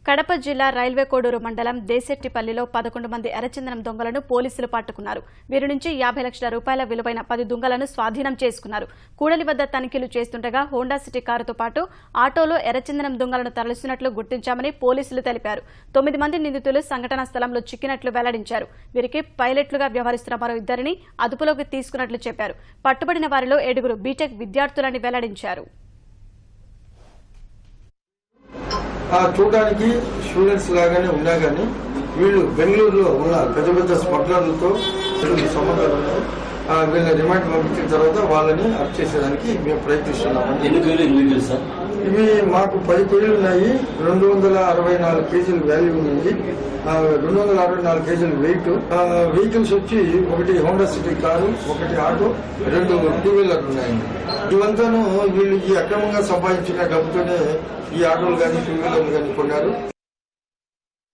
కడప జిల్లా రైల్వే కోడూరు మండలం దేశెట్టిపల్లిలో 11 మంది ఎర్రచందనం దొంగలను పోలీసులు పట్టుకున్నారు. వీరి నుంచి 50 లక్షల రూపాయల విలువైన 10 దొంగలను స్వాధీనం చేసుకున్నారు. కూడలి వద్ద తనిఖీలు చేస్తుండగా హోండా సిటీ కారుతో పాటు ఆటోలో ఎర్రచందనం దొంగలను తరలిస్తున్నట్లు గుర్తించామని పోలీసులు తెలిపారు. 9 మంది నిందితులు సంఘటనా స్థలంలో చిక్కినట్లు వెల్లడించారు. వీరికి పైలట్లుగా వ్యవహరిస్తున్న మరో 2 అదుపులోకి తీసుకున్నట్లు చెప్పారు. పట్టుబడిన వారిలో 7 బీటెక్ విద్యార్థులని వెల్లడించారు. చూడడానికి స్టూడెంట్స్ లాగానే ఉన్నా కానీ వీళ్ళు బెంగళూరులో ఉన్న పెద్ద పెద్ద స్మగ్లర్లతో సంబంధాలు ఉన్నాయి. వీళ్ళని రిమాండ్ పంపించిన తర్వాత వాళ్ళని అరెస్ట్ చేసేదానికి మేము ప్రయత్నిస్తున్నాము. ఇవి మాకు 10 కేజీలు ఉన్నాయి. 264 కేజీలు వాల్యూ ఉంది. 264 కేజీలు వెయిట్. వెహికల్స్ వచ్చి ఒకటి హోండా సిటీ కారు, ఒకటి ఆటో, 2 టూ వీలర్లు ఉన్నాయండి. ఇవంతాను వీళ్ళు ఈ అక్రమంగా సంపాదించిన డబ్బుతోనే ఈ ఆటోలు కానీ టూ వీలర్లు కానీ కొన్నారు.